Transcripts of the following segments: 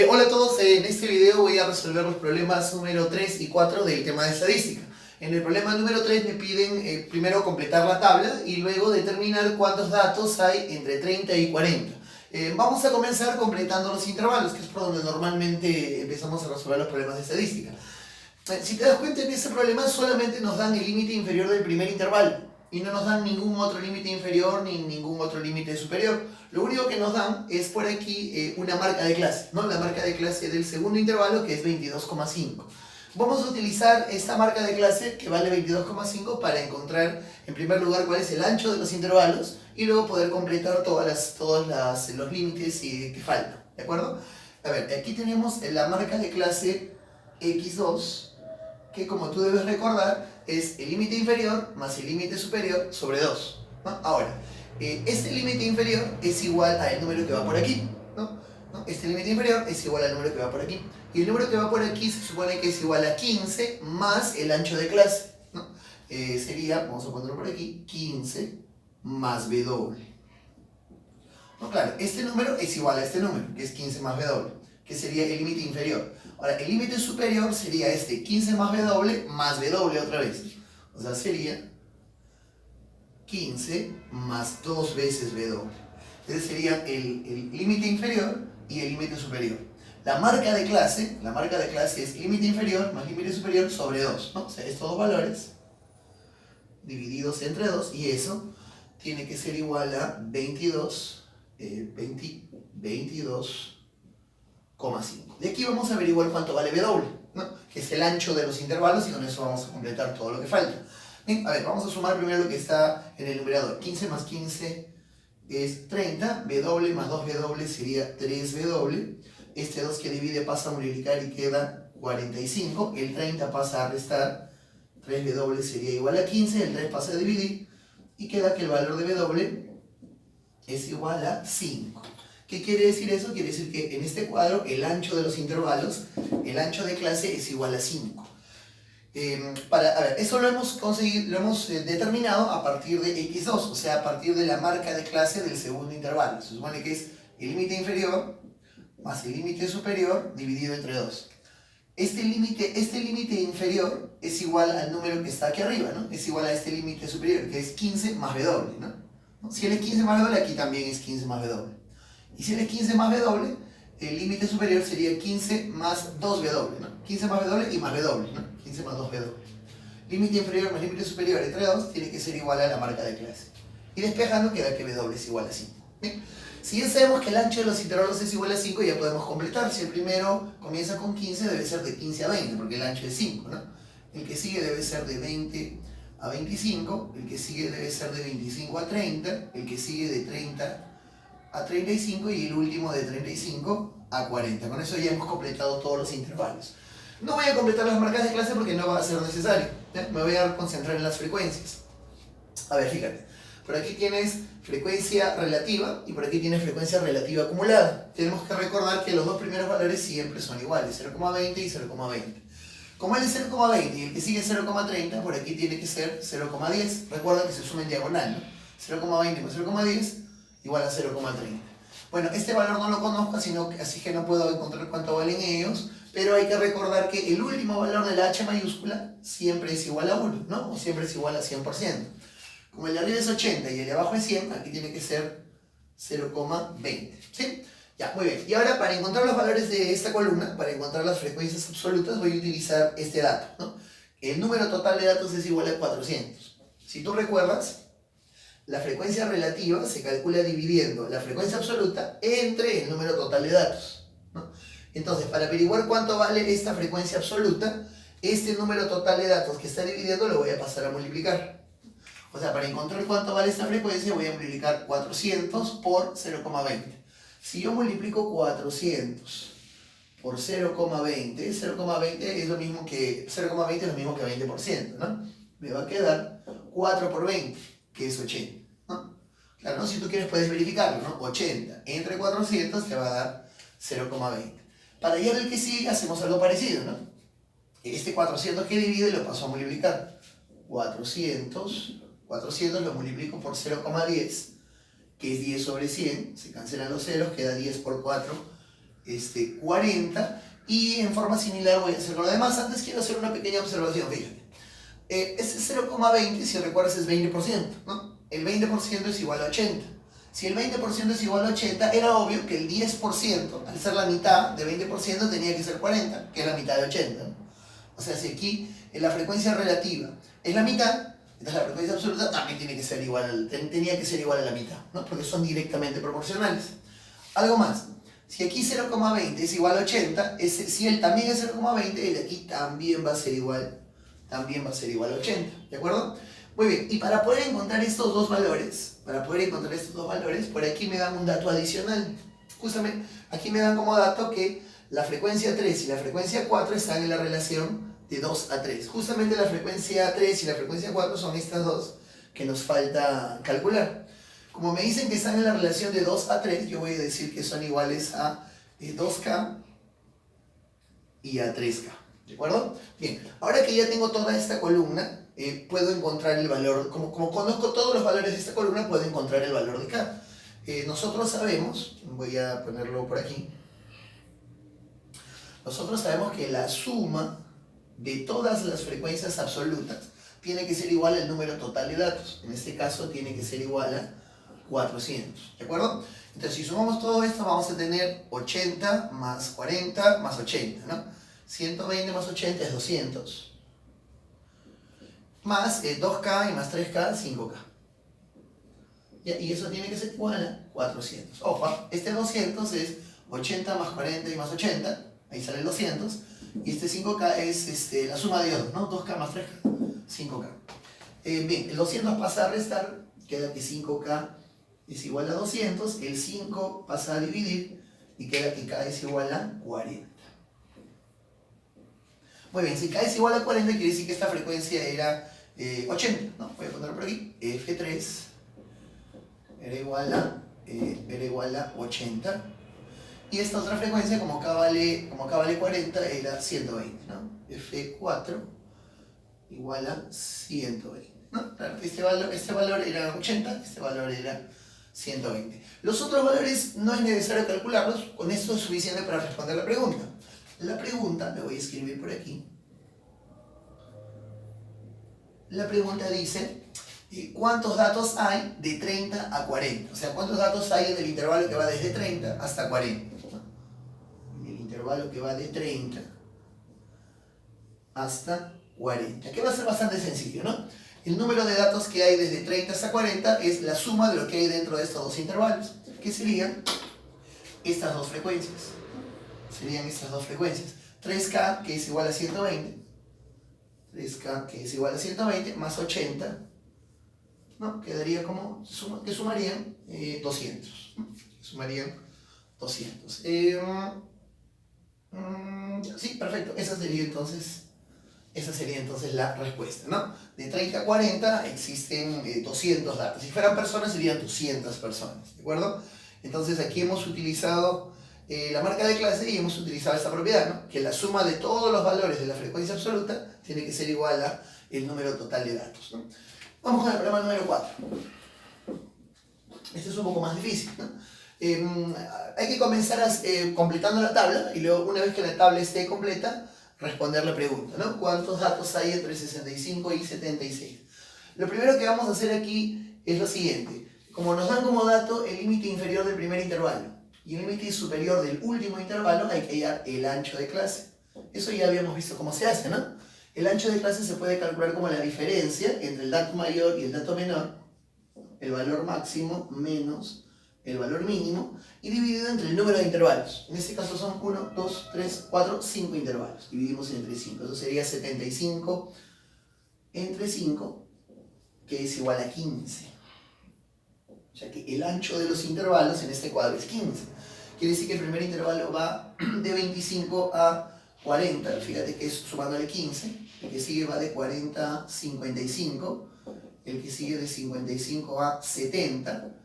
Hola a todos, en este video voy a resolver los problemas número 3 y 4 del tema de estadística. En el problema número 3 me piden primero completar la tabla y luego determinar cuántos datos hay entre 30 y 40. Vamos a comenzar completando los intervalos, que es por donde normalmente empezamos a resolver los problemas de estadística. Si te das cuenta, en este problema solamente nos dan el límite inferior del primer intervalo y no nos dan ningún otro límite inferior ni ningún otro límite superior. Lo único que nos dan es por aquí una marca de clase, ¿no? La marca de clase del segundo intervalo, que es 22,5. Vamos a utilizar esta marca de clase que vale 22,5 para encontrar en primer lugar cuál es el ancho de los intervalos y luego poder completar todos los límites que faltan, ¿de acuerdo? A ver, aquí tenemos la marca de clase x2, que como tú debes recordar es el límite inferior más el límite superior sobre 2, ¿no? Ahora, este límite inferior es igual al número que va por aquí, ¿no? Este límite inferior es igual al número que va por aquí. Y el número que va por aquí se supone que es igual a 15 más el ancho de clase, ¿no? Sería, vamos a ponerlo por aquí, 15 más W. No, claro, este número es igual a este número, que es 15 más W, que sería el límite inferior. Ahora, el límite superior sería este, 15 más W otra vez. O sea, sería 15 más 2 veces W. Ese sería el límite inferior y el límite superior. La marca de clase es límite inferior más límite superior sobre 2, ¿no? O sea, estos dos valores divididos entre 2, y eso tiene que ser igual a 22,5. De aquí vamos a averiguar cuánto vale W, ¿no? Que es el ancho de los intervalos, y con eso vamos a completar todo lo que falta. Bien, a ver, vamos a sumar primero lo que está en el numerador. 15 más 15 es 30, W más 2W sería 3W. Este 2 que divide pasa a multiplicar y queda 45. El 30 pasa a restar, 3W sería igual a 15, el 3 pasa a dividir y queda que el valor de W es igual a 5. ¿Qué quiere decir eso? Quiere decir que en este cuadro el ancho de los intervalos, el ancho de clase es igual a 5. A ver, eso lo hemos conseguido, lo hemos determinado a partir de x2, o sea, a partir de la marca de clase del segundo intervalo. Se supone que es el límite inferior más el límite superior dividido entre 2. Este límite inferior es igual al número que está aquí arriba, ¿no? Es igual a este límite superior, que es 15 más W, ¿no? Si él es 15 más W, aquí también es 15 más W. Y si él es 15 más W, el límite superior sería 15 más 2W, ¿no? 15 más W y más W, ¿no? 15 más 2W. Límite inferior más límite superior entre 2 tiene que ser igual a la marca de clase. Y despejando queda que W es igual a 5. ¿Bien? Si ya sabemos que el ancho de los intervalos es igual a 5, ya podemos completar. Si el primero comienza con 15, debe ser de 15 a 20, porque el ancho es 5, ¿no? El que sigue debe ser de 20 a 25, el que sigue debe ser de 25 a 30, el que sigue de 30 a 35 y el último de 35 a 40. Con eso ya hemos completado todos los intervalos. No voy a completar las marcas de clase porque no va a ser necesario, ¿eh? Me voy a concentrar en las frecuencias. A ver, fíjate. Por aquí tienes frecuencia relativa y por aquí tienes frecuencia relativa acumulada. Tenemos que recordar que los dos primeros valores siempre son iguales, 0,20 y 0,20. Como él es 0,20 y el que sigue es 0,30, por aquí tiene que ser 0,10. Recuerda que se suma en diagonal, ¿no? 0,20 más 0,10 igual a 0,30. Bueno, este valor no lo conozco, así que no puedo encontrar cuánto valen ellos, pero hay que recordar que el último valor de la H mayúscula siempre es igual a 1, ¿no? O siempre es igual a 100%. Como el de arriba es 80 y el de abajo es 100, aquí tiene que ser 0,20, ¿sí? Ya, muy bien. Y ahora, para encontrar los valores de esta columna, para encontrar las frecuencias absolutas, voy a utilizar este dato, ¿no? El número total de datos es igual a 400. Si tú recuerdas, la frecuencia relativa se calcula dividiendo la frecuencia absoluta entre el número total de datos, ¿no? Entonces, para averiguar cuánto vale esta frecuencia absoluta, este número total de datos que está dividiendo lo voy a pasar a multiplicar. O sea, para encontrar cuánto vale esta frecuencia voy a multiplicar 400 por 0,20. Si yo multiplico 400 por 0,20, 0,20 es lo mismo que 0,20 es lo mismo que 20%, ¿no? Me va a quedar 4 por 20, que es 80, ¿no? Claro, ¿no? Si tú quieres puedes verificarlo, ¿no? 80 entre 400 te va a dar 0,20. Para hallar el que sigue hacemos algo parecido, ¿no? Este 400 que divide lo paso a multiplicar. 400 lo multiplico por 0,10, que es 10 sobre 100, se cancelan los ceros, queda 10 por 4, 40, y en forma similar voy a hacer con lo demás. Antes quiero hacer una pequeña observación, fíjate. Ese 0,20, si recuerdas, es 20%, ¿no? El 20% es igual a 80. Si el 20% es igual a 80, era obvio que el 10%, al ser la mitad de 20%, tenía que ser 40, que es la mitad de 80, ¿no? O sea, si aquí la frecuencia relativa es la mitad, entonces la frecuencia absoluta también tenía que ser igual a la mitad, ¿no? Porque son directamente proporcionales. Algo más, si aquí 0,20 es igual a 80, si él también es 0,20, el de aquí también va a ser igual a 80, ¿de acuerdo? Muy bien, y para poder encontrar estos dos valores, por aquí me dan un dato adicional. Justamente, aquí me dan como dato que la frecuencia 3 y la frecuencia 4 están en la relación de 2 a 3. Justamente la frecuencia 3 y la frecuencia 4 son estas dos que nos falta calcular. Como me dicen que están en la relación de 2 a 3, yo voy a decir que son iguales a 2K y a 3K. ¿De acuerdo? Bien, ahora que ya tengo toda esta columna, puedo encontrar el valor, como conozco todos los valores de esta columna, puedo encontrar el valor de K. Nosotros sabemos, voy a ponerlo por aquí, nosotros sabemos que la suma de todas las frecuencias absolutas tiene que ser igual al número total de datos. En este caso tiene que ser igual a 400, ¿de acuerdo? Entonces si sumamos todo esto vamos a tener 80 más 40 más 80, ¿no? 120 más 80 es 200. Más 2K y más 3K, 5K. Y eso tiene que ser igual a 400. Ojo, este 200 es 80 más 40 y más 80. Ahí sale el 200. Y este 5K es la suma de otros, ¿no? 2K más 3K, 5K. Bien, el 200 pasa a restar. Queda que 5K es igual a 200. El 5 pasa a dividir. Y queda que K es igual a 40. Muy bien, si K es igual a 40, quiere decir que esta frecuencia era 80, ¿no? Voy a ponerlo por aquí. F3 era igual a 80. Y esta otra frecuencia, como acá vale 40, era 120, ¿no? F4 igual a 120, ¿no? Claro, este valor era 80, este valor era 120. Los otros valores no es necesario calcularlos, con esto es suficiente para responder la pregunta. La pregunta, la voy a escribir por aquí. La pregunta dice, ¿cuántos datos hay de 30 a 40? O sea, ¿cuántos datos hay en el intervalo que va desde 30 hasta 40? En el intervalo que va de 30 hasta 40. Que va a ser bastante sencillo, ¿no? El número de datos que hay desde 30 hasta 40 es la suma de lo que hay dentro de estos dos intervalos, que serían estas dos frecuencias. 3K, que es igual a 120. 3K, que es igual a 120, más 80, ¿no? Quedaría como, que sumarían 200. Sumarían 200. Sí, perfecto. Esa sería entonces la respuesta, ¿no? De 30 a 40 existen 200 datos. Si fueran personas, serían 200 personas, ¿de acuerdo? Entonces aquí hemos utilizado la marca de clase y hemos utilizado esta propiedad, ¿no? Que la suma de todos los valores de la frecuencia absoluta tiene que ser igual a el número total de datos, ¿no? Vamos con el problema número 4. Este es un poco más difícil, ¿no? Hay que comenzar completando la tabla y luego, una vez que la tabla esté completa, responder la pregunta, ¿no? ¿Cuántos datos hay entre 65 y 76? Lo primero que vamos a hacer aquí es lo siguiente. Como nos dan como dato el límite inferior del primer intervalo y el límite superior del último intervalo, hay que hallar el ancho de clase. Eso ya habíamos visto cómo se hace, ¿no? El ancho de clase se puede calcular como la diferencia entre el dato mayor y el dato menor, el valor máximo menos el valor mínimo, y dividido entre el número de intervalos. En este caso son 1, 2, 3, 4, 5 intervalos. Dividimos entre 5. Eso sería 75 entre 5, que es igual a 15. O sea que el ancho de los intervalos en este cuadro es 15. Quiere decir que el primer intervalo va de 25 a 40. Fíjate que es sumándole 15. El que sigue va de 40 a 55. El que sigue de 55 a 70.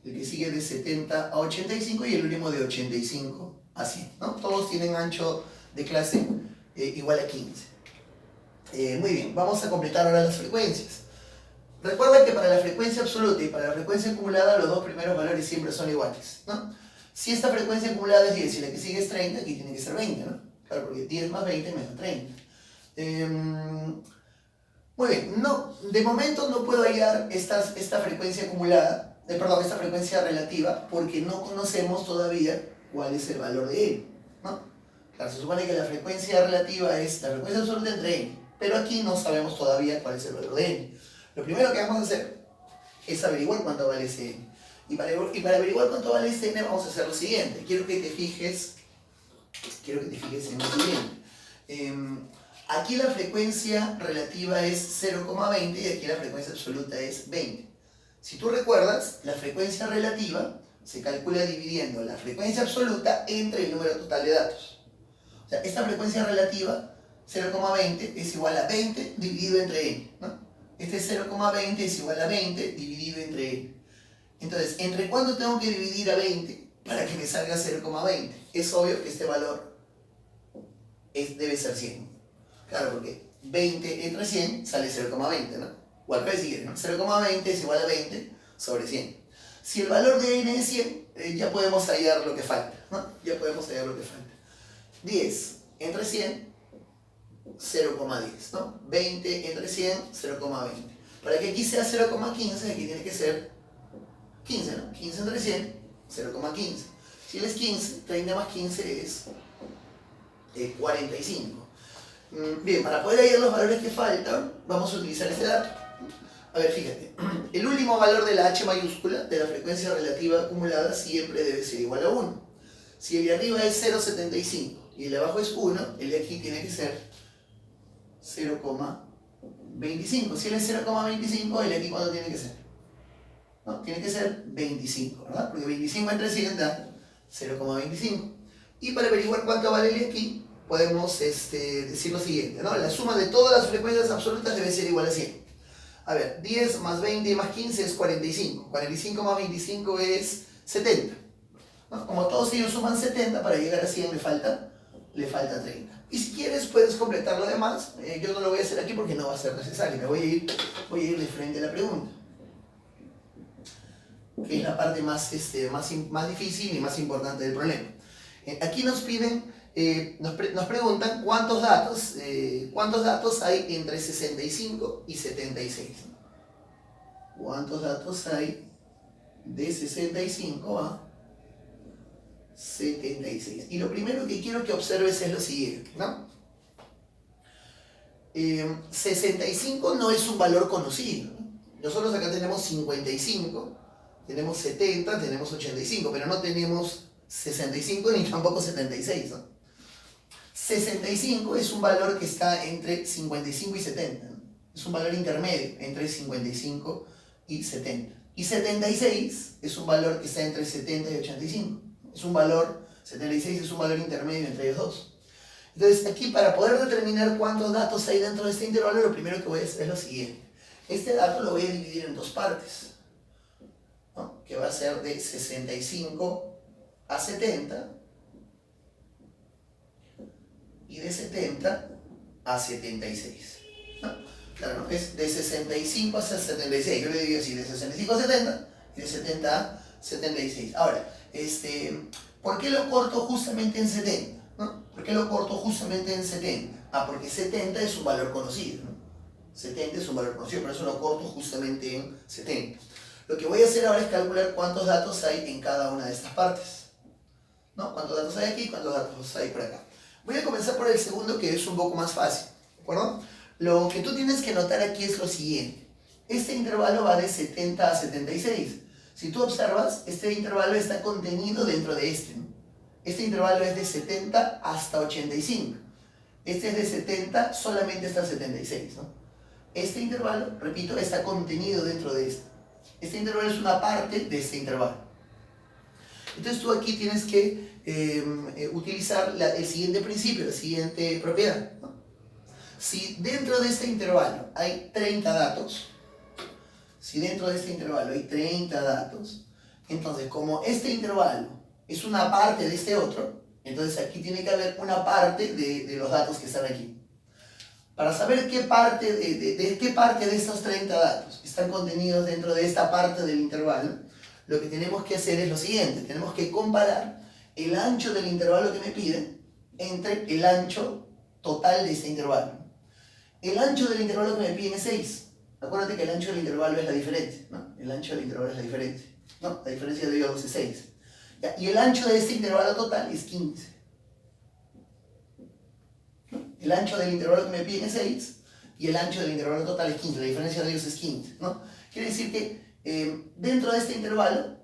El que sigue de 70 a 85 y el último de 85 a 100, ¿no? Todos tienen ancho de clase igual a 15. Muy bien, vamos a completar ahora las frecuencias. Recuerda que para la frecuencia absoluta y para la frecuencia acumulada los dos primeros valores siempre son iguales, ¿no? Si esta frecuencia acumulada es 10 y la que sigue es 30, aquí tiene que ser 20, ¿no? Claro, porque 10 más 20 me da 30. Muy bien, no, de momento no puedo hallar esta frecuencia acumulada, esta frecuencia relativa, porque no conocemos todavía cuál es el valor de n, ¿no? Claro, se supone que la frecuencia relativa es la frecuencia absoluta entre n, pero aquí no sabemos todavía cuál es el valor de n. Lo primero que vamos a hacer es averiguar cuánto vale ese n. Y para averiguar cuánto vale ese n vamos a hacer lo siguiente. Quiero que te fijes en lo siguiente. Aquí la frecuencia relativa es 0,20 y aquí la frecuencia absoluta es 20. Si tú recuerdas, la frecuencia relativa se calcula dividiendo la frecuencia absoluta entre el número total de datos. O sea, esta frecuencia relativa, 0,20, es igual a 20 dividido entre n, ¿no? Este 0,20 es igual a 20 dividido entre n. Entonces, ¿entre cuándo tengo que dividir a 20 para que me salga 0,20? Es obvio que este valor debe ser 100. Claro, porque 20 entre 100 sale 0,20, ¿no? O al revés, ¿no? 0,20 es igual a 20 sobre 100. Si el valor de n es 100, ya podemos hallar lo que falta, ¿no? Ya podemos hallar lo que falta. 10 entre 100, 0,10, ¿no? 20 entre 100, 0,20. Para que aquí sea 0,15, aquí tiene que ser 15, ¿no? 15 entre 100, 0,15. Si él es 15, 30 más 15 es 45. Bien, para poder hallar los valores que faltan, vamos a utilizar este dato. A ver, fíjate. El último valor de la h mayúscula, de la frecuencia relativa acumulada, siempre debe ser igual a 1. Si el de arriba es 0,75 y el de abajo es 1, el de aquí tiene que ser 0,25. Si él es 0,25, el de aquí ¿cuánto tiene que ser? ¿No? Tiene que ser 25, ¿verdad? Porque 25 entre 100 da 0,25. Y para averiguar cuánto vale el de aquí, podemos decir lo siguiente, ¿no? La suma de todas las frecuencias absolutas debe ser igual a 100. A ver, 10 más 20 más 15 es 45. 45 más 25 es 70. ¿No? Como todos ellos suman 70, para llegar a 100 le falta 30. Y si quieres puedes completar lo demás. Yo no lo voy a hacer aquí porque no va a ser necesario. Me voy a ir de frente a la pregunta, que es la parte más difícil y más importante del problema. Aquí nos piden, nos preguntan cuántos datos hay entre 65 y 76. ¿Cuántos datos hay de 65 a 76? Y lo primero que quiero que observes es lo siguiente, ¿no? 65 no es un valor conocido, ¿no? Nosotros acá tenemos 55, tenemos 70, tenemos 85, pero no tenemos 65 ni tampoco 76, ¿no? 65 es un valor que está entre 55 y 70, ¿no? Es un valor intermedio entre 55 y 70. Y 76 es un valor que está entre 70 y 85. 76 es un valor intermedio entre ellos dos. Entonces aquí, para poder determinar cuántos datos hay dentro de este intervalo, lo primero que voy a hacer es lo siguiente. Este dato lo voy a dividir en dos partes, ¿no? Que va a ser de 65 a 70 y de 70 a 76, ¿no? Claro, ¿no? Es de 65 a 76. Yo le digo así, de 65 a 70 y de 70 a 76. Ahora, ¿por qué lo corto justamente en 70? ¿No? ¿Por qué lo corto justamente en 70? Ah, porque 70 es un valor conocido, ¿no? 70 es un valor conocido, por eso lo corto justamente en 70. Lo que voy a hacer ahora es calcular cuántos datos hay en cada una de estas partes, ¿no? ¿Cuántos datos hay aquí? ¿Cuántos datos hay por acá? Voy a comenzar por el segundo, que es un poco más fácil, ¿de acuerdo? Lo que tú tienes que notar aquí es lo siguiente. Este intervalo va de 70 a 76. Si tú observas, este intervalo está contenido dentro de este, ¿no? Este intervalo es de 70 hasta 85. Este es de 70 solamente hasta 76, ¿no? Este intervalo, repito, está contenido dentro de este. Este intervalo es una parte de este intervalo. Entonces tú aquí tienes que utilizar el siguiente principio, la siguiente propiedad, ¿no? Si dentro de este intervalo hay 30 datos, entonces como este intervalo es una parte de este otro, entonces aquí tiene que haber una parte de los datos que están aquí. Para saber qué parte de estos 30 datos están contenidos dentro de esta parte del intervalo, lo que tenemos que hacer es lo siguiente. Tenemos que comparar el ancho del intervalo que me piden entre el ancho total de este intervalo. El ancho del intervalo que me piden es 6. Acuérdate que el ancho del intervalo es la diferencia, ¿no? El ancho del intervalo es la diferencia, ¿no? La diferencia de ellos es 6. ¿Ya? Y el ancho de este intervalo total es 15. El ancho del intervalo que me piden es 6 y el ancho del intervalo total es 15. La diferencia de ellos es 15, ¿no? Quiere decir que dentro de este intervalo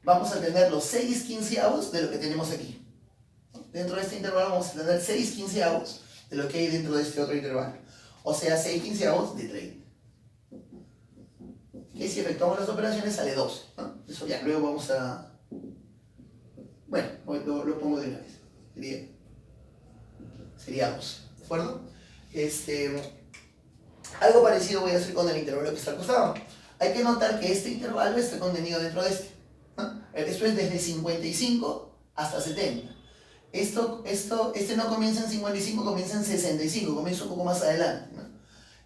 vamos a tener los 6 quinceavos de lo que tenemos aquí. Dentro de este intervalo vamos a tener 6 quinceavos de lo que hay dentro de este otro intervalo. O sea, 6 quinceavos de 30. Que si efectuamos las operaciones sale 12, ¿no? Eso ya, luego vamos a... Bueno, lo pongo de una vez. Sería 12, ¿de acuerdo? Algo parecido voy a hacer con el intervalo que está al costado. Hay que notar que este intervalo está contenido dentro de este, ¿no? Esto es desde 55 hasta 70. Este no comienza en 55, comienza en 65, comienza un poco más adelante, ¿no?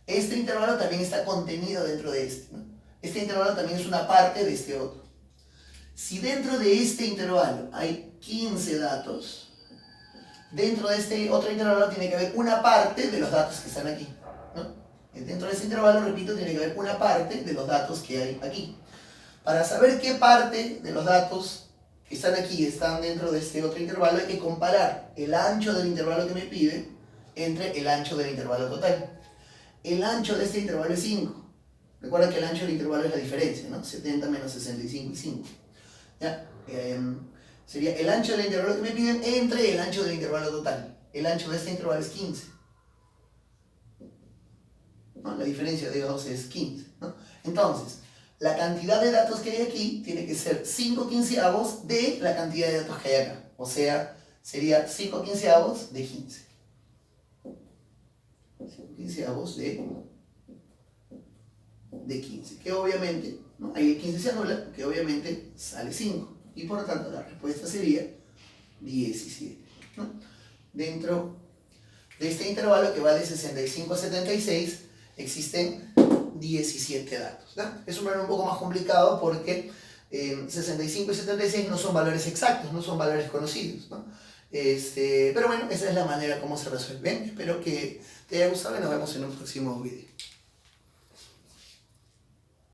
Este intervalo también está contenido dentro de este, ¿no? Este intervalo también es una parte de este otro. Si dentro de este intervalo hay 15 datos, dentro de este otro intervalo tiene que haber una parte de los datos que están aquí, ¿no? Dentro de este intervalo, repito, tiene que haber una parte de los datos que hay aquí. Para saber qué parte de los datos que están aquí están dentro de este otro intervalo, hay que comparar el ancho del intervalo que me pide entre el ancho del intervalo total. El ancho de este intervalo es 5. Recuerda que el ancho del intervalo es la diferencia, ¿no? 70 menos 65 y 5. ¿Ya? Sería el ancho del intervalo que me piden entre el ancho del intervalo total. El ancho de este intervalo es 15. ¿No? La diferencia de ellos dos es 15. ¿No? Entonces, la cantidad de datos que hay aquí tiene que ser 5 quinceavos de la cantidad de datos que hay acá. O sea, sería 5 quinceavos de 15. 5 quinceavos de 15. Que obviamente, ¿no? Ahí el 15 se anula, que obviamente sale 5. Y por lo tanto la respuesta sería 17. ¿No? Dentro de este intervalo que va de 65 a 76 existen 17 datos, ¿no? Es un valor un poco más complicado porque 65 y 76 no son valores exactos, no son valores conocidos, ¿no? Pero bueno, esa es la manera como se resuelve. Espero que te haya gustado y nos vemos en un próximo video.